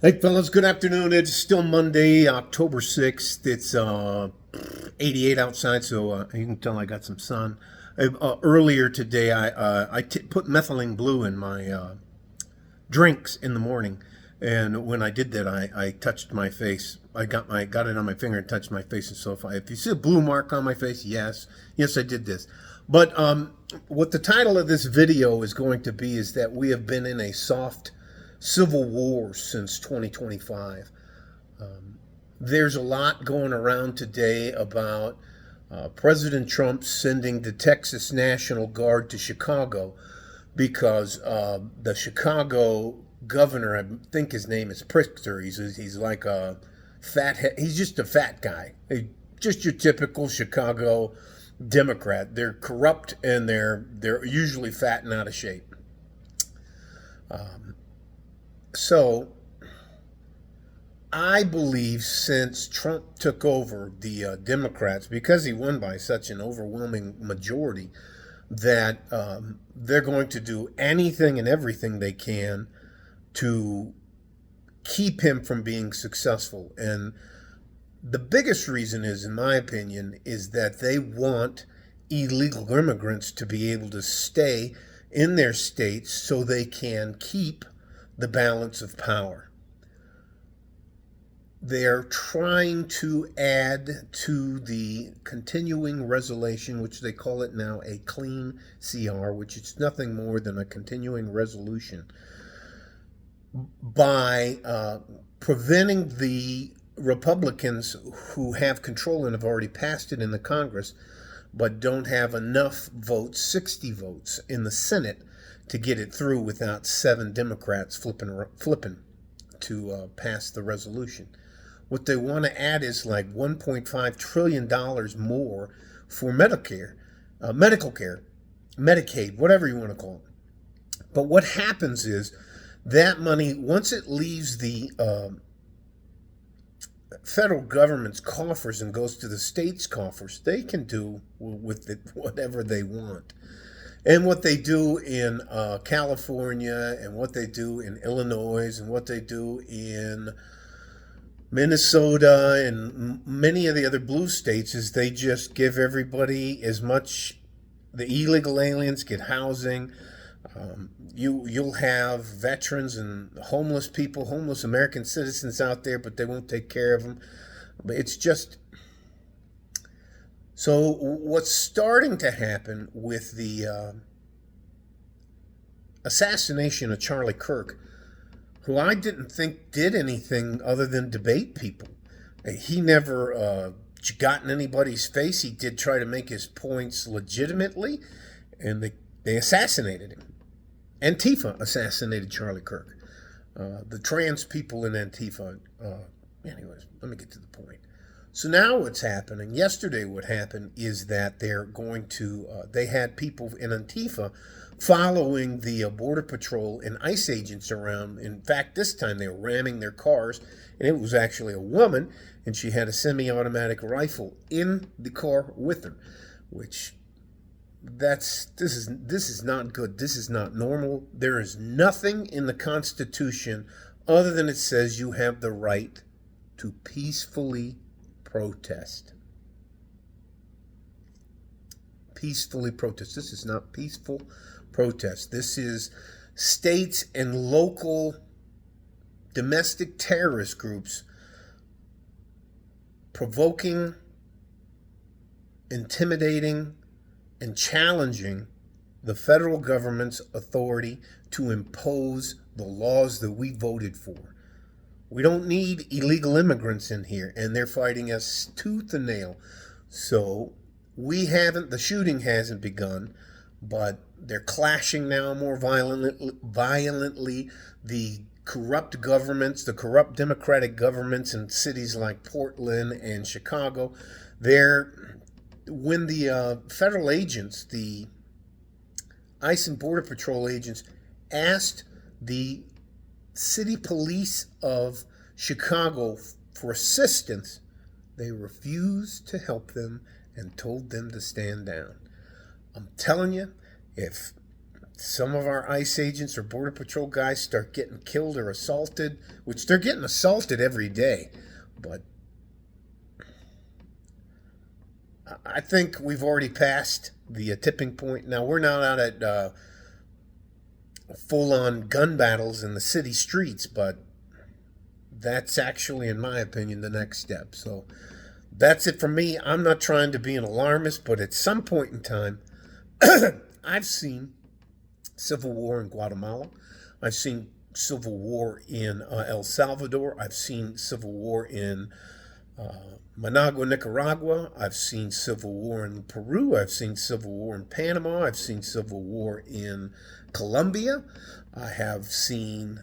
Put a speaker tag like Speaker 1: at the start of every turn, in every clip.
Speaker 1: Hey fellas, good afternoon. It's still Monday, October 6th. It's 88 outside, so you can tell I got some sun. Earlier today, I put methylene blue in my drinks in the morning, and when I did that, I touched my face. I got it on my finger and touched my face. And so if you see a blue mark on my face, yes, I did this. But what the title of this video is going to be is that we have been in a soft civil war since 2025. There's a lot going around today about President Trump sending the Texas National Guard to Chicago because the Chicago governor, I think his name is Pritzker, he's like a he's just a fat guy. Just your typical Chicago Democrat. They're corrupt and they're usually fat and out of shape. So, I believe since Trump took over the Democrats, because he won by such an overwhelming majority, that they're going to do anything and everything they can to keep him from being successful. And the biggest reason is, in my opinion, is that they want illegal immigrants to be able to stay in their states so they can keep the balance of power. They're trying to add to the continuing resolution, which they call it now a clean CR, which is nothing more than a continuing resolution, by preventing the Republicans who have control and have already passed it in the Congress, but don't have enough votes, 60 votes in the Senate, to get it through without 7 Democrats flipping to pass the resolution. What they want to add is like $1.5 trillion more for Medicare, medical care, Medicaid, whatever you want to call it. But what happens is that money, once it leaves the federal government's coffers and goes to the states' coffers, they can do with it whatever they want. And what they do in California and what they do in Illinois and what they do in Minnesota and many of the other blue states is they just give everybody as much. The illegal aliens get housing. You'll have veterans and homeless people, homeless American citizens out there, but they won't take care of them. But it's just... So what's starting to happen with the assassination of Charlie Kirk, who I didn't think did anything other than debate people. He never got in anybody's face. He did try to make his points legitimately, and they assassinated him. Antifa assassinated Charlie Kirk. The trans people in Antifa. Anyways, let me get to the point. So now what's happening, yesterday what happened is that they're going to, they had people in Antifa following the Border Patrol and ICE agents around. In fact, this time they were ramming their cars, and it was actually a woman, and she had a semi-automatic rifle in the car with her, which this is not good. This is not normal. There is nothing in the Constitution other than it says you have the right to peacefully protest. Peacefully protest. This is not peaceful protest. This is states and local domestic terrorist groups provoking, intimidating, and challenging the federal government's authority to impose the laws that we voted for. We don't need illegal immigrants in here, and they're fighting us tooth and nail. So the shooting hasn't begun, but they're clashing now more violently. The corrupt governments, the corrupt Democratic governments in cities like Portland and Chicago, when the federal agents, the ICE and Border Patrol agents, asked the city police of Chicago for assistance, they refused to help them and told them to stand down. I'm telling you, if some of our ICE agents or Border Patrol guys start getting killed or assaulted, which they're getting assaulted every day. But I think we've already passed the tipping point. Now, we're not out at full-on gun battles in the city streets, but that's actually, in my opinion, the next step. So that's it for me. I'm not trying to be an alarmist, but at some point in time, I've seen civil war in Guatemala. I've seen civil war in El Salvador. I've seen civil war in Managua, Nicaragua. I've seen civil war in Peru. I've seen civil war in Panama. I've seen civil war in Colombia. I have seen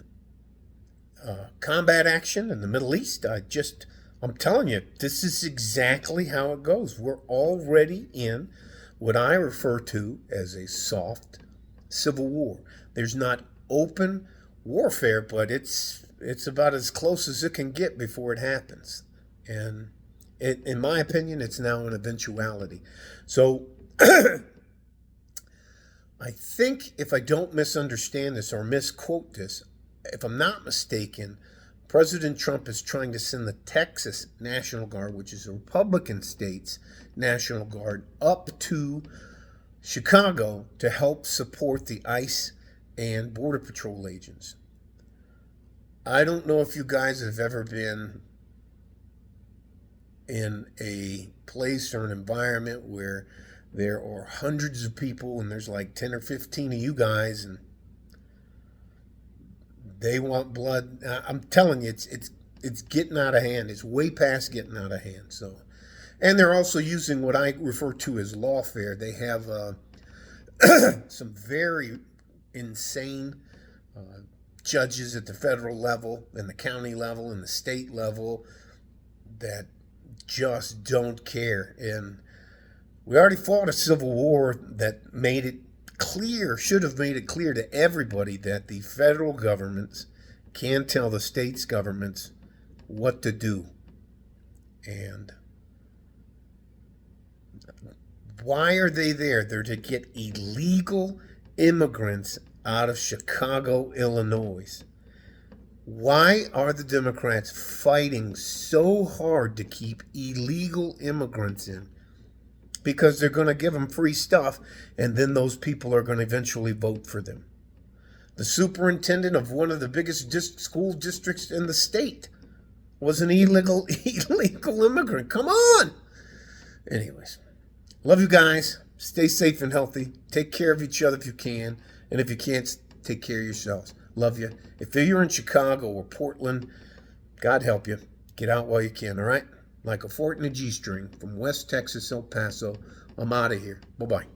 Speaker 1: combat action in the Middle East. I'm telling you, this is exactly how it goes. We're already in what I refer to as a soft civil war. There's not open warfare, but it's about as close as it can get before it happens. And in my opinion, it's now an eventuality. So I think, if I don't misunderstand this or misquote this, if I'm not mistaken, President Trump is trying to send the Texas National Guard, which is a Republican state's National Guard, up to Chicago to help support the ICE and Border Patrol agents. I don't know if you guys have ever been in a place or an environment where there are hundreds of people and there's like 10 or 15 of you guys and they want blood. I'm telling you, it's getting out of hand. It's way past getting out of hand. So, and they're also using what I refer to as lawfare. They have some very insane judges at the federal level and the county level and the state level that just don't care. And we already fought a civil war that made it clear, should have made it clear to everybody that the federal governments can tell the states' governments what to do. And why are they there? They're to get illegal immigrants out of Chicago, Illinois. Why are the Democrats fighting so hard to keep illegal immigrants in? Because they're going to give them free stuff, and then those people are going to eventually vote for them. The superintendent of one of the biggest school districts in the state was an illegal immigrant. Come on! Anyways, love you guys. Stay safe and healthy. Take care of each other if you can. And if you can't, take care of yourselves. Love you. If you're in Chicago or Portland, God help you. Get out while you can, all right? Like a fort in a G-string from West Texas, El Paso. I'm out of here. Bye-bye.